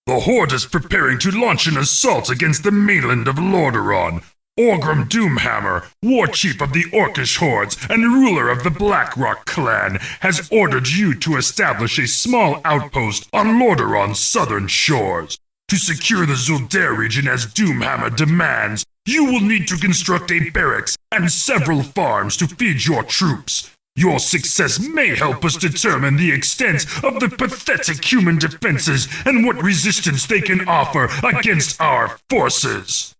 The Horde is preparing to launch an assault against the mainland of Lordaeron. Orgrim Doomhammer, war chief of the Orcish hordes and ruler of the Blackrock clan, has ordered you to establish a small outpost on Lordaeron's southern shores. To secure the Zuldare region as Doomhammer demands, you will need to construct a barracks and several farms to feed your troops. Your success may help us determine the extent of the pathetic human defenses and what resistance they can offer against our forces.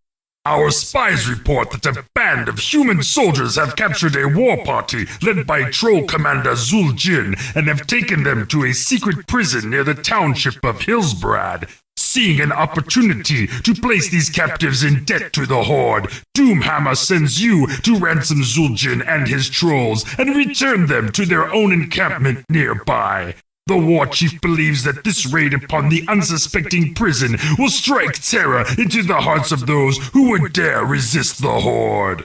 Our spies report that a band of human soldiers have captured a war party led by Troll Commander Zuljin and have taken them to a secret prison near the township of Hillsbrad. Seeing an opportunity to place these captives in debt to the Horde, Doomhammer sends you to ransom Zuljin and his trolls and return them to their own encampment nearby. The war chief believes that this raid upon the unsuspecting prison will strike terror into the hearts of those who would dare resist the Horde.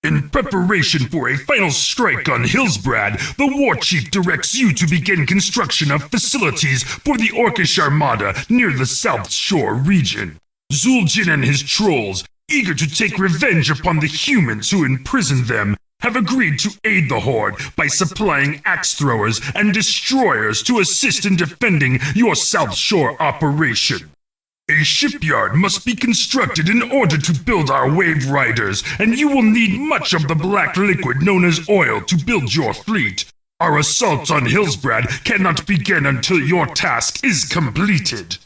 In preparation for a final strike on Hillsbrad, the war chief directs you to begin construction of facilities for the Orcish Armada near the South Shore region. Zuljin and his trolls, eager to take revenge upon the humans who imprisoned them, have agreed to aid the Horde by supplying axe throwers and destroyers to assist in defending your South Shore operation. A shipyard must be constructed in order to build our wave riders, and you will need much of the black liquid known as oil to build your fleet. Our assault on Hillsbrad cannot begin until your task is completed.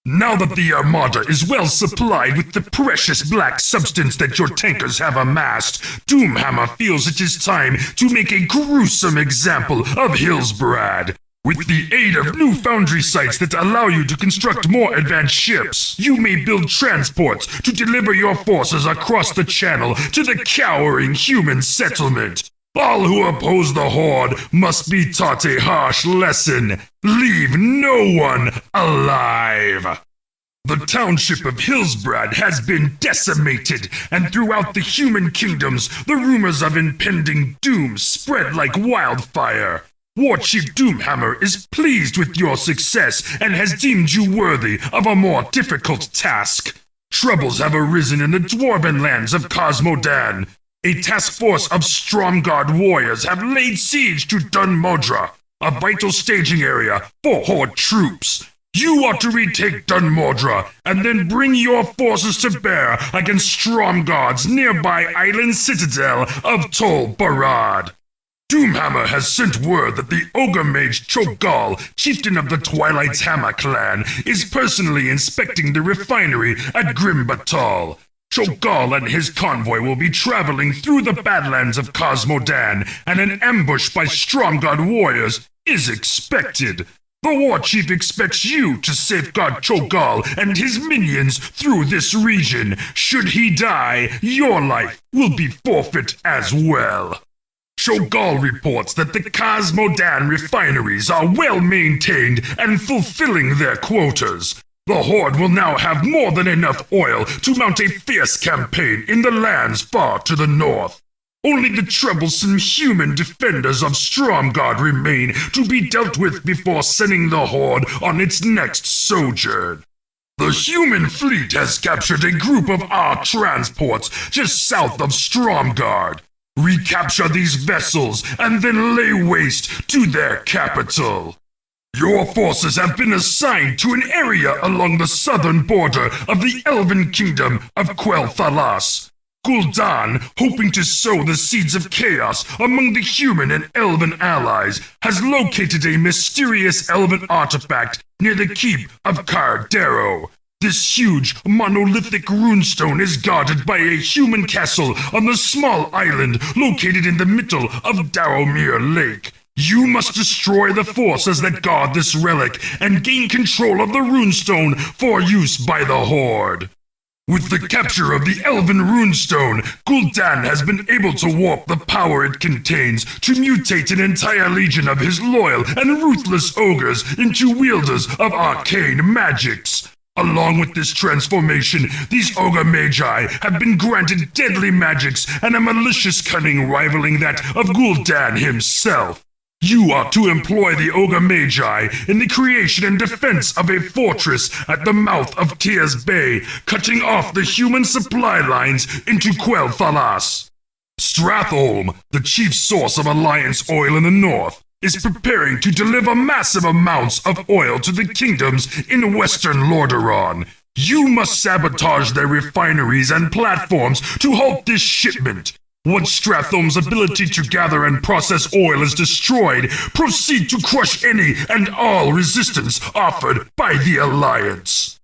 Now that the Armada is well supplied with the precious black substance that your tankers have amassed, Doomhammer feels it is time to make a gruesome example of Hillsbrad. With the aid of new foundry sites that allow you to construct more advanced ships, you may build transports to deliver your forces across the channel to the cowering human settlement. All who oppose the Horde must be taught a harsh lesson. Leave no one alive. The township of Hillsbrad has been decimated, and throughout the human kingdoms, the rumors of impending doom spread like wildfire. War Chief Doomhammer is pleased with your success and has deemed you worthy of a more difficult task. Troubles have arisen in the dwarven lands of Cosmodan. A task force of Stromguard warriors have laid siege to Dun Modra, a vital staging area for Horde troops. You ought to retake Dun Modra and then bring your forces to bear against Stromguard's nearby island citadel of Tol Barad. Doomhammer has sent word that the ogre mage Cho'Gall, chieftain of the Twilight's Hammer clan, is personally inspecting the refinery at Grimbatal. Cho'Gall and his convoy will be traveling through the Badlands of Cosmodan, and an ambush by Stromguard warriors is expected. The war chief expects you to safeguard Cho'Gall and his minions through this region. Should he die, your life will be forfeit as well. Cho'Gall reports that the Cosmodan refineries are well maintained and fulfilling their quotas. The Horde will now have more than enough oil to mount a fierce campaign in the lands far to the north. Only the troublesome human defenders of Stromguard remain to be dealt with before sending the Horde on its next sojourn. The human fleet has captured a group of our transports just south of Stromguard. Recapture these vessels and then lay waste to their capital. Your forces have been assigned to an area along the southern border of the Elven Kingdom of Quel'Thalas. Gul'dan, hoping to sow the seeds of chaos among the human and elven allies, has located a mysterious elven artifact near the keep of Cardero. This huge, monolithic runestone is guarded by a human castle on the small island located in the middle of Darrowmere Lake. You must destroy the forces that guard this relic and gain control of the runestone for use by the Horde. With the capture of the Elven Runestone, Gul'dan has been able to warp the power it contains to mutate an entire legion of his loyal and ruthless ogres into wielders of arcane magics. Along with this transformation, these ogre magi have been granted deadly magics and a malicious cunning rivaling that of Gul'dan himself. You are to employ the Ogre Magi in the creation and defense of a fortress at the mouth of Tears Bay, cutting off the human supply lines into Quel Thalas. Stratholm, the chief source of Alliance oil in the north, is preparing to deliver massive amounts of oil to the kingdoms in western Lordaeron. You must sabotage their refineries and platforms to halt this shipment. Once Stratholm's ability to gather and process oil is destroyed, proceed to crush any and all resistance offered by the Alliance.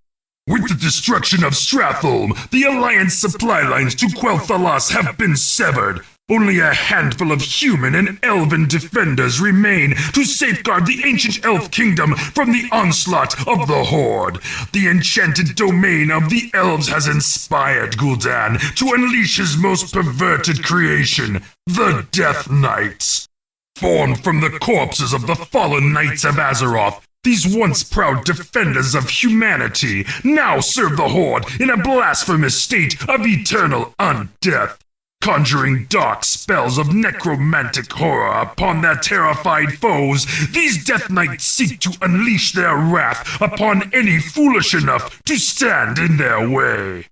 With the destruction of Stratholm, the Alliance supply lines to Quel Thalas have been severed. Only a handful of human and elven defenders remain to safeguard the ancient elf kingdom from the onslaught of the Horde. The enchanted domain of the elves has inspired Gul'dan to unleash his most perverted creation, the Death Knights. Formed from the corpses of the fallen Knights of Azeroth, these once proud defenders of humanity now serve the Horde in a blasphemous state of eternal undeath, conjuring dark spells of necromantic horror upon their terrified foes. These Death Knights seek to unleash their wrath upon any foolish enough to stand in their way.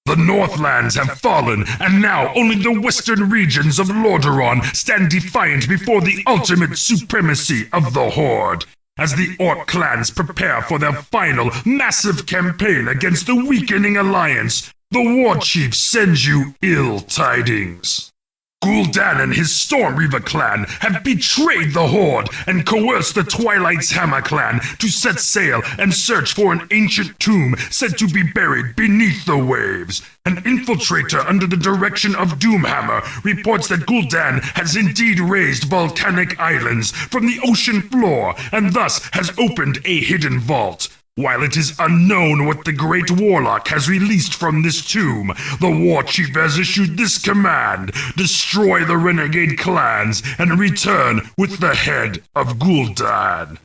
The Northlands have fallen, and now only the western regions of Lordaeron stand defiant before the ultimate supremacy of the Horde. As the Orc clans prepare for their final, massive campaign against the weakening Alliance, the War Chief sends you ill tidings. Gul'dan and his Stormreaver clan have betrayed the Horde and coerced the Twilight's Hammer clan to set sail and search for an ancient tomb said to be buried beneath the waves. An infiltrator under the direction of Doomhammer reports that Gul'dan has indeed raised volcanic islands from the ocean floor and thus has opened a hidden vault. While it is unknown what the Great Warlock has released from this tomb, the War Chief has issued this command: destroy the renegade clans and return with the head of Gul'dan.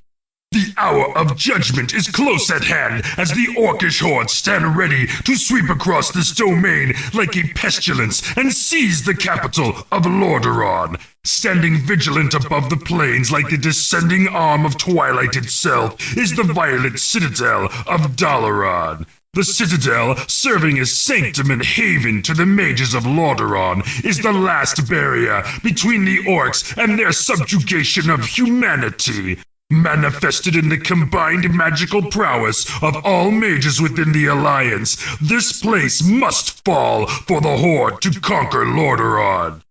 The hour of judgment is close at hand as the Orcish hordes stand ready to sweep across this domain like a pestilence and seize the capital of Lordaeron. Standing vigilant above the plains like the descending arm of Twilight itself is the Violet Citadel of Dalaran. The Citadel, serving as sanctum and haven to the mages of Lordaeron, is the last barrier between the orcs and their subjugation of humanity. Manifested in the combined magical prowess of all mages within the Alliance, this place must fall for the Horde to conquer Lordaeron.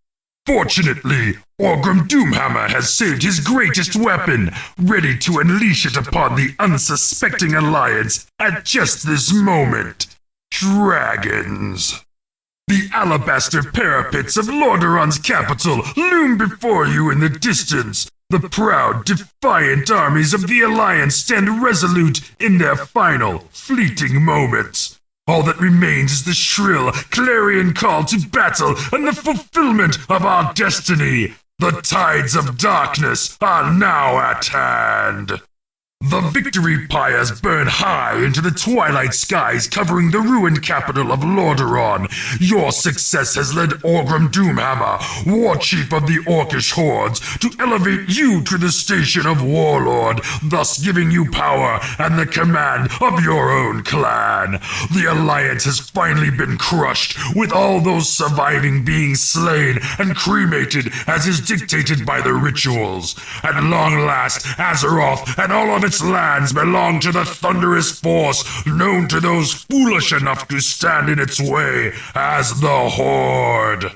Fortunately, Orgrim Doomhammer has saved his greatest weapon, ready to unleash it upon the unsuspecting Alliance at just this moment. Dragons. The alabaster parapets of Lordaeron's capital loom before you in the distance. The proud, defiant armies of the Alliance stand resolute in their final, fleeting moments. All that remains is the shrill, clarion call to battle and the fulfillment of our destiny. The tides of darkness are now at hand. The victory pyres burn high into the twilight skies covering the ruined capital of Lordaeron. Your success has led Orgrim Doomhammer, War Chief of the Orcish Hordes, to elevate you to the station of Warlord, thus giving you power and the command of your own clan. The Alliance has finally been crushed, with all those surviving being slain and cremated as is dictated by the rituals. At long last, Azeroth and all of its lands belong to the thunderous force known to those foolish enough to stand in its way as the Horde.